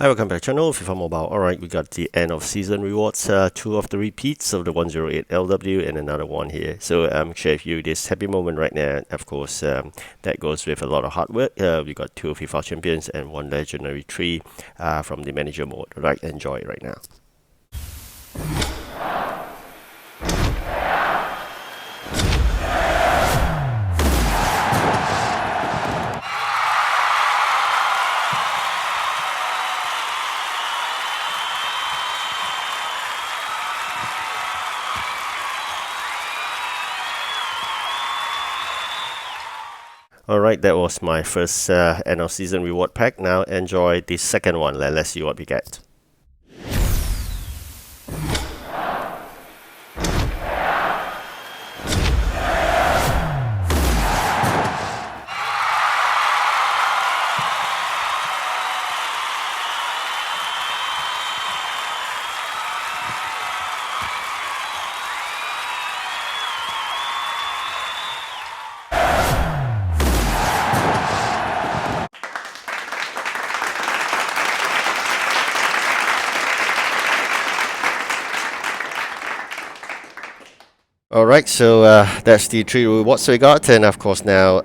Hi, welcome back to the channel, FIFA Mobile. Alright, we got the end of season rewards, two of the repeats of the 108 LW and another one here. So I'm share you this happy moment right now. Of course, that goes with a lot of hard work. We got two FIFA champions and one legendary tree from the manager mode. Alright, enjoy it right now. Alright, that was my first end of season reward pack. Now enjoy the second one. Let's see what we get. Alright, so that's the three rewards we got, and of course now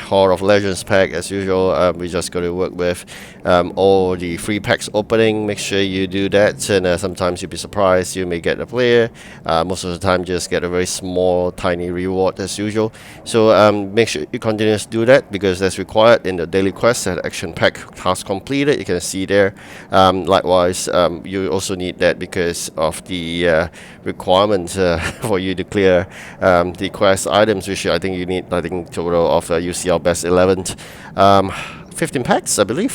Hall of Legends pack as usual. We just got to work with all the free packs opening. Make sure you do that, and sometimes you'll be surprised you may get a player. Most of the time just get a very small tiny reward as usual. So make sure you continue to do that because that's required in the daily quest. That action pack task completed, you can see there. Likewise, you also need that because of the requirement for you to clear the quest items, which I think you need, I think, total of UCL best 11, 15 packs, I believe.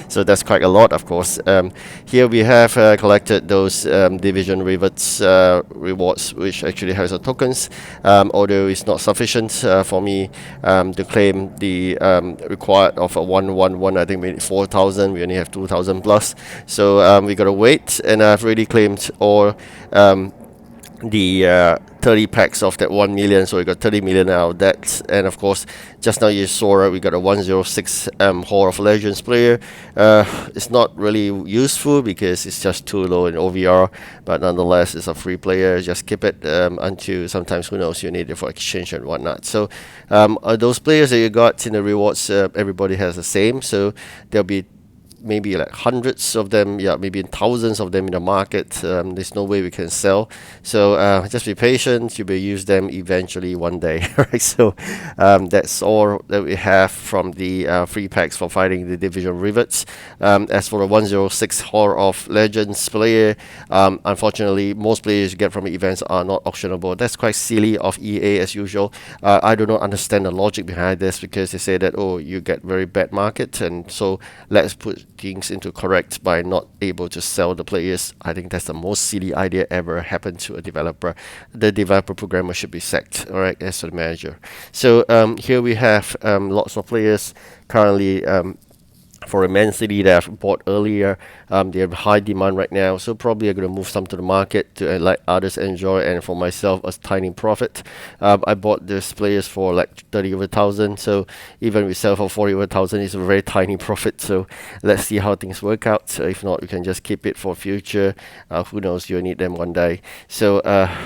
So that's quite a lot, of course. Here we have collected those division rivets rewards, which actually has tokens, although it's not sufficient for me to claim the required of a 111. I think we need 4,000. We only have 2,000 plus, so we gotta wait. And I've already claimed all the 30 packs of that 1 million, so we got 30 million out of that. And of course, just now you saw we got a 106 Hall of Legends player. It's not really useful because it's just too low in OVR, but nonetheless it's a free player. Just keep it until sometimes, who knows, you need it for exchange and whatnot. So those players that you got in the rewards, everybody has the same, so there'll be maybe like hundreds of them, yeah, maybe thousands of them in the market. There's no way we can sell, so just be patient. You will use them eventually one day. Right, so that's all that we have from the free packs for fighting the division rivets. As for the 106 Hall of Legends player, unfortunately most players you get from the events are not auctionable. That's quite silly of EA as usual. I do not understand the logic behind this, because they say that, oh, you get very bad market, and so let's put things into correct by not able to sell the players. I think that's the most silly idea ever happened to a developer. The developer programmer should be sacked, alright, as the manager. So here we have lots of players currently for a Man City that I've bought earlier. They have high demand right now, so probably I'm going to move some to the market to let others enjoy, and for myself a tiny profit. I bought these players for like 30 over thousand, so even we sell for 40 over thousand, it's a very tiny profit. So let's see how things work out. So if not, we can just keep it for future. Who knows, you'll need them one day. So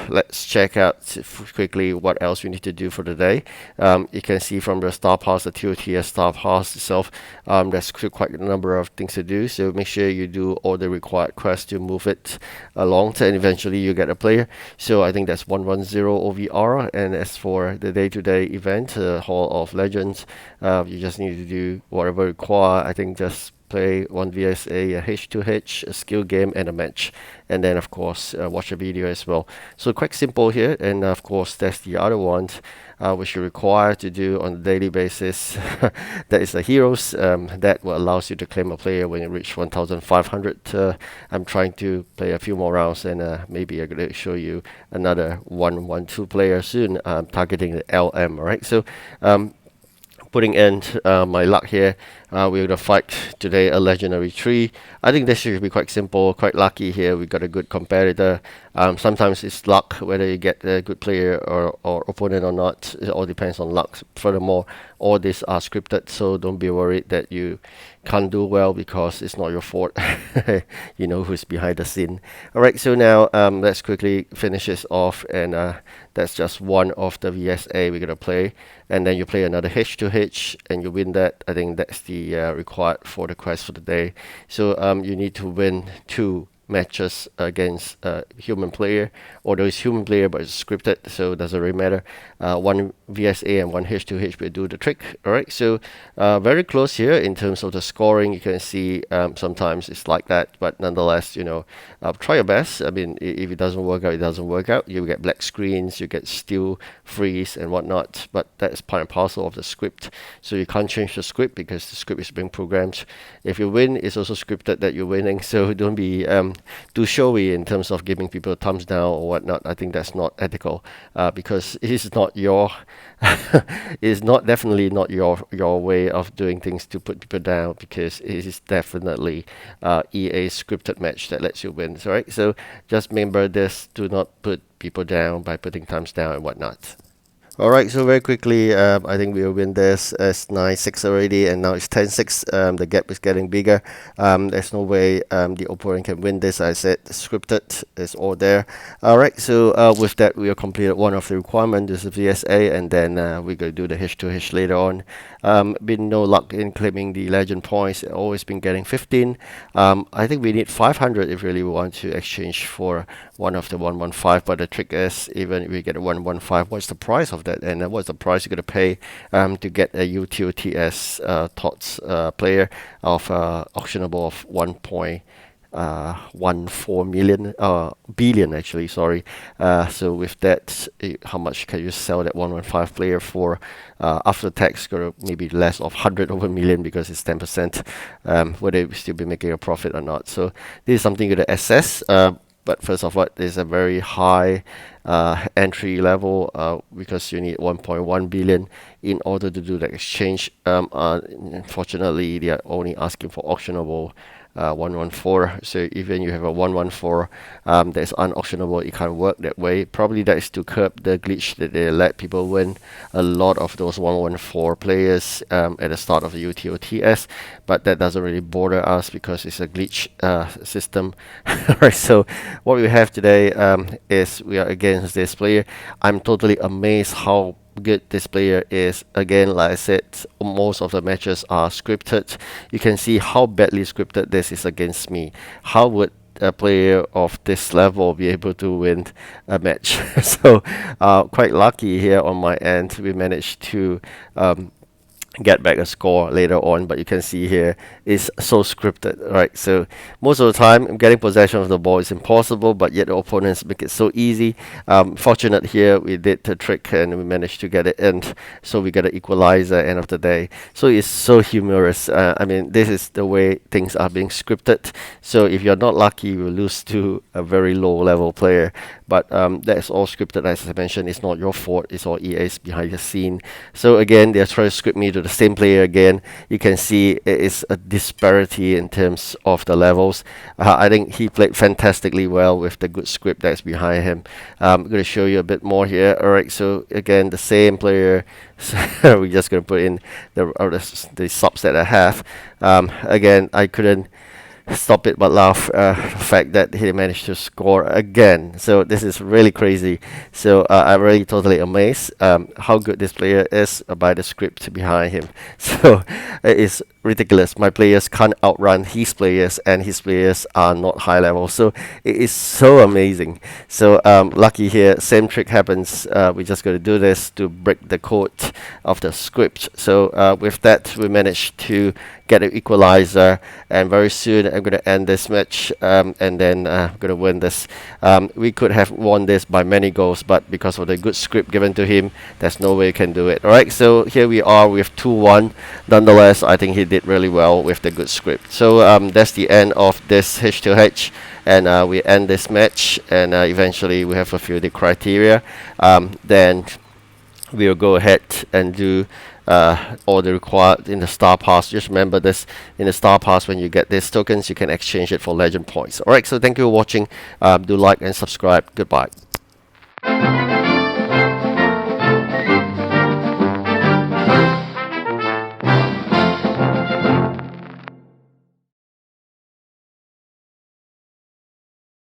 let's check out quickly what else we need to do for the day. You can see from the Star Pass, the TOTS Star Pass itself, there's quite a number of things to do, so make sure you do all the required quests to move it along, and eventually you get a player. So I think that's 110 OVR. And as for the day-to-day event, Hall of Legends, you just need to do whatever required. I think just play 1 vs a H2H, a skill game, and a match, and then of course watch a video as well. So quite simple here, and of course that's the other one which you require to do on a daily basis. That is the heroes. That will allows you to claim a player when you reach 1,500. I'm trying to play a few more rounds, and maybe I'm going to show you another 112 player soon, targeting the LM. Right, so putting in my luck here, We're gonna fight today a legendary tree. I think this should be quite simple, quite lucky here. We got a good competitor. Sometimes it's luck whether you get a good player or opponent or not. It all depends on luck. Furthermore, all these are scripted, so don't be worried that you can't do well because it's not your fault. You know who's behind the scene. All right, so now let's quickly finish this off, and that's just one of the VSA we're gonna play, and then you play another H2H, and you win that. I think that's the required for the quest for the day. So you need to win two matches against human player, although it's human player but it's scripted, so it doesn't really matter. One VSA and one H2H will do the trick. All right, so very close here in terms of the scoring. You can see sometimes it's like that, but nonetheless, try your best. I mean, if it doesn't work out, it doesn't work out. You get black screens, you get still freeze and whatnot, but that's part and parcel of the script. So you can't change the script because the script is being programmed. If you win, it's also scripted that you're winning, so don't be too showy in terms of giving people a thumbs down or whatnot. I think that's not ethical because it is not your, it's not definitely not your way of doing things to put people down, because it is definitely EA scripted match that lets you win. Right? So just remember this: do not put people down by putting thumbs down and whatnot. All right, so very quickly, I think we'll win this as 9-6 already, and now it's 10-6. The gap is getting bigger. There's no way the opponent can win this. I said scripted is all there. All right, so with that, we have completed one of the requirements. This is VSA, and then we're going to do the H2H later on. Been no luck in claiming the legend points. Always been getting 15. I think we need 500 if really we want to exchange for one of the 115, but the trick is, even if we get a 115, what's the price of that, and what's the price you're going to pay to get a UTOTS TOTS player of auctionable of 1.14 million billion actually, sorry. So with that, how much can you sell that 115 player for? After tax, maybe less of 100 over million, because it's 10%, whether we still be making a profit or not. So this is something you're going to assess. But first of all, there's a very high entry level because you need 1.1 billion in order to do the exchange. Unfortunately, they are only asking for auctionable 114. So even you have a 114 that's unauctionable, it can't work that way. Probably that is to curb the glitch that they let people win a lot of those 114 players at the start of the UTOTS, but that doesn't really bother us because it's a glitch system. Right, so what we have today is we are against this player. I'm totally amazed how good this player is. Again, like I said, most of the matches are scripted. You can see how badly scripted this is against me. How would a player of this level be able to win a match? So quite lucky here on my end. We managed to get back a score later on, but you can see here it's so scripted, right? So most of the time getting possession of the ball is impossible, but yet the opponents make it so easy. Fortunate here, we did the trick and we managed to get it in, so we got an equalizer end of the day. So it's so humorous. I mean, this is the way things are being scripted. So if you're not lucky, you will lose to a very low level player, but that's all scripted. As I mentioned, it's not your fault, it's all EA's behind the scene. So again, they're trying to script me to the same player again. You can see it is a disparity in terms of the levels. I think he played fantastically well with the good script that's behind him. I'm going to show you a bit more here. Alright, so again, the same player. So we're just going to put in the subs that I have. Again, I couldn't stop it but laugh the fact that he managed to score again. So this is really crazy. So I'm really totally amazed how good this player is by the script behind him. So it is ridiculous. My players can't outrun his players, and his players are not high level. So it is so amazing. So lucky here, same trick happens. We're just going to do this to break the code of the script. So with that, we managed to get an equalizer, and very soon I'm going to end this match, and then I'm going to win this. We could have won this by many goals, but because of the good script given to him, there's no way he can do it. Alright, so here we are with 2-1. Nonetheless, I think he did really well with the good script. So that's the end of this H2H, and we end this match, and eventually we have fulfilled the criteria. Then we'll go ahead and do all the required in the star pass. Just remember this, in the star pass, when you get these tokens, you can exchange it for legend points. Alright, so thank you for watching. Do like and subscribe. Goodbye.